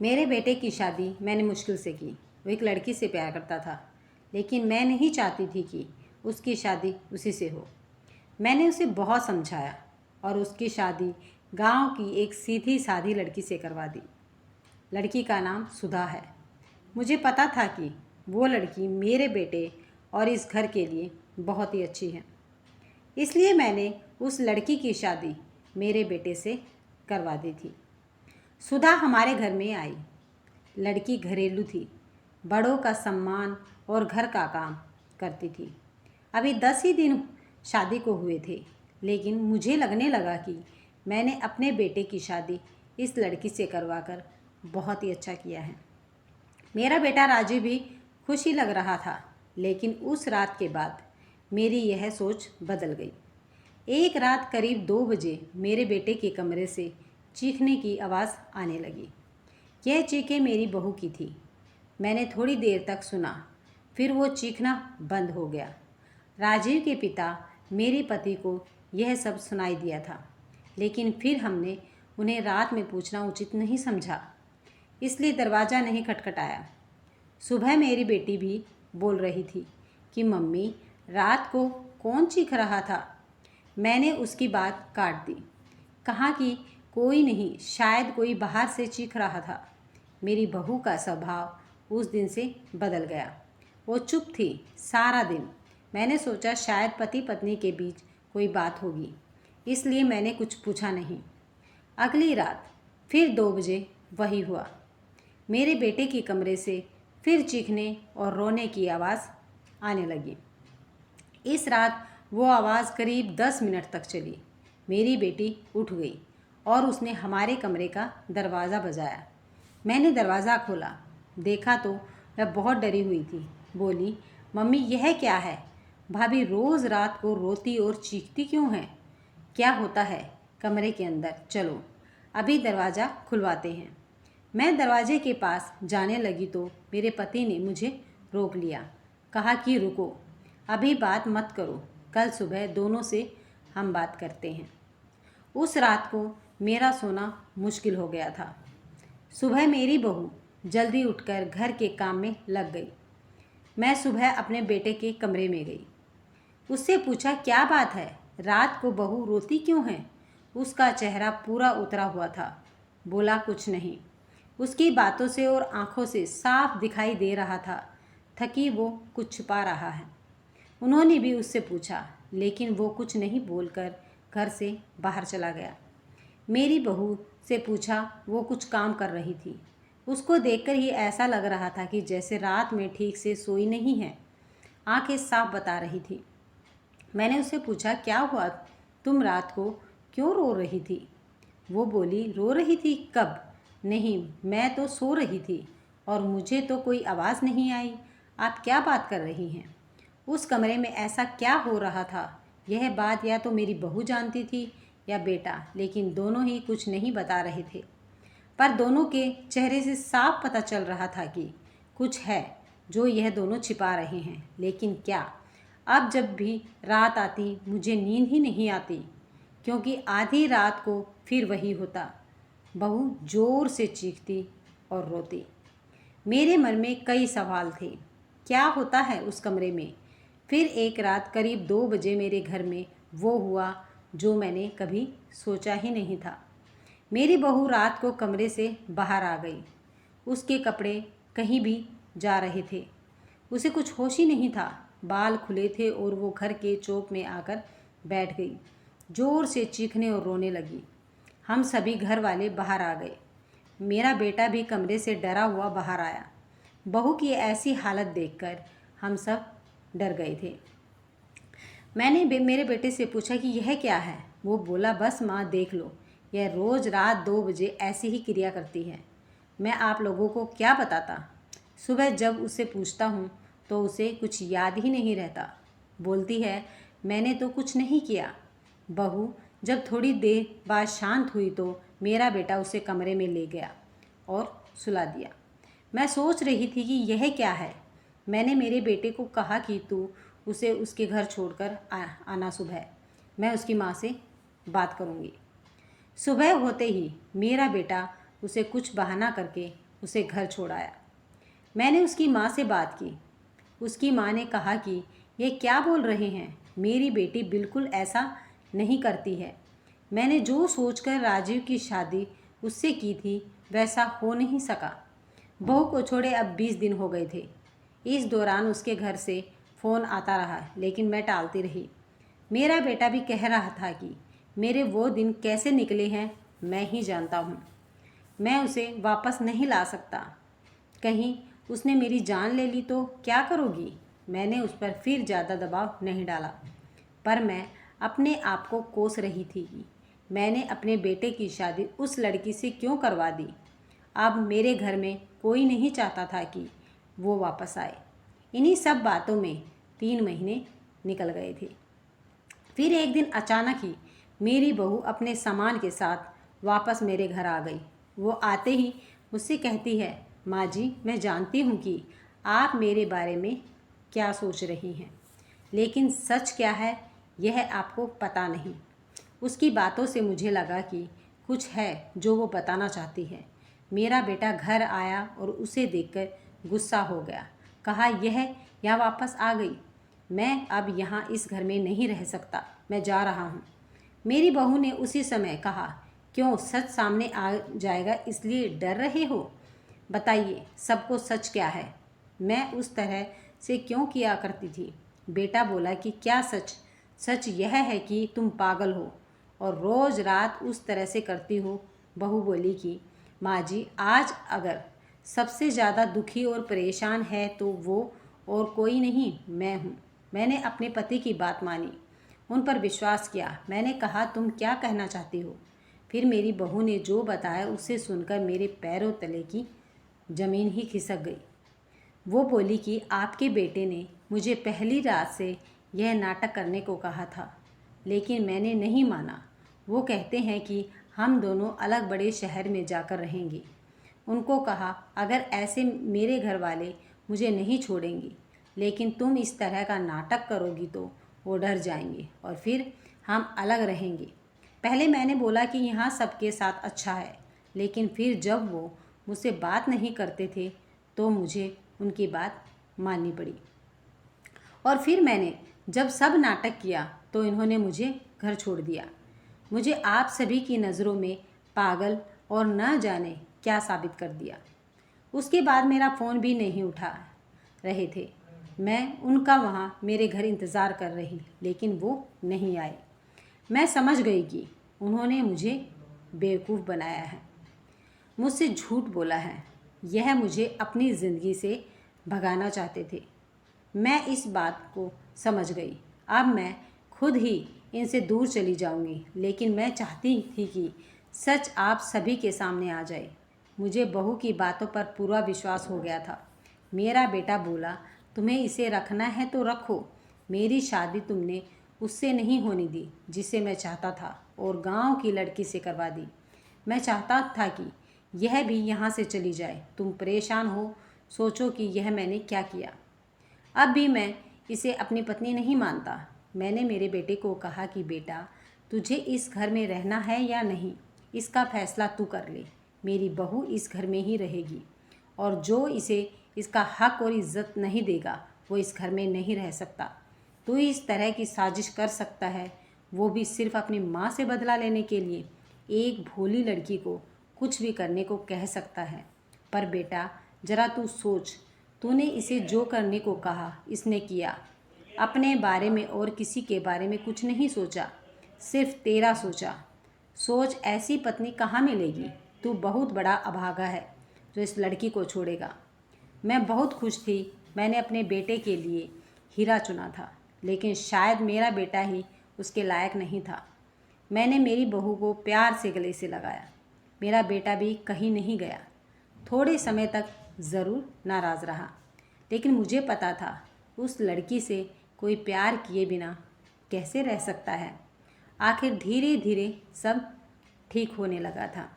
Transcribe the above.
मेरे बेटे की शादी मैंने मुश्किल से की। वो एक लड़की से प्यार करता था, लेकिन मैं नहीं चाहती थी कि उसकी शादी उसी से हो। मैंने उसे बहुत समझाया और उसकी शादी गांव की एक सीधी सादी लड़की से करवा दी। लड़की का नाम सुधा है। मुझे पता था कि वो लड़की मेरे बेटे और इस घर के लिए बहुत ही अच्छी है, इसलिए मैंने उस लड़की की शादी मेरे बेटे से करवा दी थी। सुधा हमारे घर में आई। लड़की घरेलू थी, बड़ों का सम्मान और घर का काम करती थी। अभी 10 ही दिन शादी को हुए थे, लेकिन मुझे लगने लगा कि मैंने अपने बेटे की शादी इस लड़की से करवाकर बहुत ही अच्छा किया है। मेरा बेटा राजू भी खुश ही लग रहा था, लेकिन उस रात के बाद मेरी यह सोच बदल गई। एक रात करीब 2 बजे मेरे बेटे के कमरे से चीखने की आवाज़ आने लगी। यह चीखें मेरी बहू की थी। मैंने थोड़ी देर तक सुना, फिर वो चीखना बंद हो गया। राजीव के पिता मेरे पति को यह सब सुनाई दिया था, लेकिन फिर हमने उन्हें रात में पूछना उचित नहीं समझा, इसलिए दरवाज़ा नहीं खटखटाया। सुबह मेरी बेटी भी बोल रही थी कि मम्मी, रात को कौन चीख रहा था। मैंने उसकी बात काट दी, कहा कि कोई नहीं, शायद कोई बाहर से चीख रहा था। मेरी बहू का स्वभाव उस दिन से बदल गया। वो चुप थी सारा दिन। मैंने सोचा शायद पति पत्नी के बीच कोई बात होगी, इसलिए मैंने कुछ पूछा नहीं। अगली रात फिर 2 बजे वही हुआ। मेरे बेटे के कमरे से फिर चीखने और रोने की आवाज़ आने लगी। इस रात वो आवाज़ करीब 10 मिनट तक चली। मेरी बेटी उठ गई और उसने हमारे कमरे का दरवाज़ा बजाया। मैंने दरवाज़ा खोला, देखा तो वह बहुत डरी हुई थी। बोली, मम्मी यह क्या है? भाभी रोज़ रात को रोती और चीखती क्यों है? क्या होता है कमरे के अंदर? चलो अभी दरवाज़ा खुलवाते हैं। मैं दरवाजे के पास जाने लगी तो मेरे पति ने मुझे रोक लिया। कहा कि रुको, अभी बात मत करो, कल सुबह दोनों से हम बात करते हैं। उस रात को मेरा सोना मुश्किल हो गया था। सुबह मेरी बहू जल्दी उठकर घर के काम में लग गई। मैं सुबह अपने बेटे के कमरे में गई। उससे पूछा, क्या बात है, रात को बहू रोती क्यों है? उसका चेहरा पूरा उतरा हुआ था। बोला, कुछ नहीं। उसकी बातों से और आंखों से साफ दिखाई दे रहा था कि वो कुछ छुपा रहा है। उन्होंने भी उससे पूछा, लेकिन वो कुछ नहीं बोलकर घर से बाहर चला गया। मेरी बहू से पूछा, वो कुछ काम कर रही थी। उसको देखकर ही ऐसा लग रहा था कि जैसे रात में ठीक से सोई नहीं है। आंखें साफ बता रही थी। मैंने उससे पूछा, क्या हुआ, तुम रात को क्यों रो रही थी? वो बोली, रो रही थी? कब? नहीं, मैं तो सो रही थी और मुझे तो कोई आवाज़ नहीं आई। आप क्या बात कर रही हैं? उस कमरे में ऐसा क्या हो रहा था? यह बात या तो मेरी बहू जानती थी या बेटा, लेकिन दोनों ही कुछ नहीं बता रहे थे। पर दोनों के चेहरे से साफ पता चल रहा था कि कुछ है जो यह दोनों छिपा रहे हैं, लेकिन क्या? अब जब भी रात आती मुझे नींद ही नहीं आती, क्योंकि आधी रात को फिर वही होता। बहू ज़ोर से चीखती और रोती। मेरे मन में कई सवाल थे। क्या होता है उस कमरे में? फिर एक रात करीब 2 बजे मेरे घर में वो हुआ जो मैंने कभी सोचा ही नहीं था। मेरी बहू रात को कमरे से बाहर आ गई। उसके कपड़े कहीं भी जा रहे थे। उसे कुछ होश ही नहीं था। बाल खुले थे और वो घर के चौक में आकर बैठ गई। ज़ोर से चीखने और रोने लगी। हम सभी घर वाले बाहर आ गए। मेरा बेटा भी कमरे से डरा हुआ बाहर आया। बहू की ऐसी हालत देखकर हम सब डर गए थे। मैंने मेरे बेटे से पूछा कि यह क्या है? वो बोला, बस माँ देख लो, यह रोज़ रात 2 बजे ऐसी ही क्रिया करती है। मैं आप लोगों को क्या बताता। सुबह जब उससे पूछता हूँ तो उसे कुछ याद ही नहीं रहता। बोलती है, मैंने तो कुछ नहीं किया। बहू जब थोड़ी देर बाद शांत हुई तो मेरा बेटा उसे कमरे में ले गया और सुला दिया। मैं सोच रही थी कि यह क्या है। मैंने मेरे बेटे को कहा कि तू उसे उसके घर छोड़कर आना सुबह। मैं उसकी माँ से बात करूँगी। सुबह होते ही मेरा बेटा उसे कुछ बहाना करके उसे घर छोड़ आया। मैंने उसकी माँ से बात की। उसकी माँ ने कहा कि ये क्या बोल रहे हैं, मेरी बेटी बिल्कुल ऐसा नहीं करती है। मैंने जो सोचकर राजीव की शादी उससे की थी वैसा हो नहीं सका। बहू को छोड़े अब 20 दिन हो गए थे। इस दौरान उसके घर से फ़ोन आता रहा, लेकिन मैं टालती रही। मेरा बेटा भी कह रहा था कि मेरे वो दिन कैसे निकले हैं मैं ही जानता हूँ। मैं उसे वापस नहीं ला सकता। कहीं उसने मेरी जान ले ली तो क्या करोगी? मैंने उस पर फिर ज़्यादा दबाव नहीं डाला, पर मैं अपने आप को कोस रही थी कि मैंने अपने बेटे की शादी उस लड़की से क्यों करवा दी। अब मेरे घर में कोई नहीं चाहता था कि वो वापस आए। इन्हीं सब बातों में 3 महीने निकल गए थे। फिर एक दिन अचानक ही मेरी बहू अपने सामान के साथ वापस मेरे घर आ गई। वो आते ही मुझसे कहती है, माँ जी, मैं जानती हूँ कि आप मेरे बारे में क्या सोच रही हैं, लेकिन सच क्या है यह आपको पता नहीं। उसकी बातों से मुझे लगा कि कुछ है जो वो बताना चाहती है। मेरा बेटा घर आया और उसे देखकर गुस्सा हो गया। कहा, यह यहाँ वापस आ गई। मैं अब यहाँ इस घर में नहीं रह सकता, मैं जा रहा हूँ। मेरी बहू ने उसी समय कहा, क्यों, सच सामने आ जाएगा इसलिए डर रहे हो? बताइए सबको सच क्या है। मैं उस तरह से क्यों किया करती थी? बेटा बोला कि क्या सच? सच यह है कि तुम पागल हो और रोज़ रात उस तरह से करती हो। बहू बोली कि माँ जी, आज अगर सबसे ज़्यादा दुखी और परेशान है तो वो और कोई नहीं, मैं हूँ। मैंने अपने पति की बात मानी, उन पर विश्वास किया। मैंने कहा, तुम क्या कहना चाहती हो? फिर मेरी बहू ने जो बताया उसे सुनकर मेरे पैरों तले की ज़मीन ही खिसक गई। वो बोली कि आपके बेटे ने मुझे पहली रात से यह नाटक करने को कहा था, लेकिन मैंने नहीं माना। वो कहते हैं कि हम दोनों अलग बड़े शहर में जाकर रहेंगे। उनको कहा, अगर ऐसे मेरे घर वाले मुझे नहीं छोड़ेंगे, लेकिन तुम इस तरह का नाटक करोगी तो वो डर जाएंगे और फिर हम अलग रहेंगे। पहले मैंने बोला कि यहाँ सबके साथ अच्छा है, लेकिन फिर जब वो मुझसे बात नहीं करते थे तो मुझे उनकी बात माननी पड़ी। और फिर मैंने जब सब नाटक किया तो इन्होंने मुझे घर छोड़ दिया। मुझे आप सभी की नज़रों में पागल और न जाने क्या साबित कर दिया। उसके बाद मेरा फ़ोन भी नहीं उठा रहे थे। मैं उनका वहाँ मेरे घर इंतज़ार कर रही, लेकिन वो नहीं आए। मैं समझ गई कि उन्होंने मुझे बेवकूफ़ बनाया है, मुझसे झूठ बोला है। यह मुझे अपनी ज़िंदगी से भगाना चाहते थे। मैं इस बात को समझ गई। अब मैं खुद ही इनसे दूर चली जाऊंगी, लेकिन मैं चाहती थी कि सच आप सभी के सामने आ जाए। मुझे बहू की बातों पर पूरा विश्वास हो गया था। मेरा बेटा बोला, तुम्हें इसे रखना है तो रखो। मेरी शादी तुमने उससे नहीं होने दी जिसे मैं चाहता था, और गांव की लड़की से करवा दी। मैं चाहता था कि यह भी यहाँ से चली जाए। तुम परेशान हो, सोचो कि यह मैंने क्या किया। अब भी मैं इसे अपनी पत्नी नहीं मानता। मैंने मेरे बेटे को कहा कि बेटा, तुझे इस घर में रहना है या नहीं, इसका फैसला तू कर ले। मेरी बहू इस घर में ही रहेगी, और जो इसे इसका हक और इज्जत नहीं देगा वो इस घर में नहीं रह सकता। तू इस तरह की साजिश कर सकता है, वो भी सिर्फ अपनी माँ से बदला लेने के लिए। एक भोली लड़की को कुछ भी करने को कह सकता है। पर बेटा, ज़रा तू सोच, तूने इसे जो करने को कहा इसने किया। अपने बारे में और किसी के बारे में कुछ नहीं सोचा, सिर्फ तेरा सोचा। सोच, ऐसी पत्नी कहाँ मिलेगी? तू बहुत बड़ा अभागा है जो इस लड़की को छोड़ेगा। मैं बहुत खुश थी। मैंने अपने बेटे के लिए हीरा चुना था, लेकिन शायद मेरा बेटा ही उसके लायक नहीं था। मैंने मेरी बहू को प्यार से गले से लगाया। मेरा बेटा भी कहीं नहीं गया। थोड़े समय तक ज़रूर नाराज़ रहा, लेकिन मुझे पता था उस लड़की से कोई प्यार किए बिना कैसे रह सकता है। आखिर धीरे धीरे सब ठीक होने लगा था।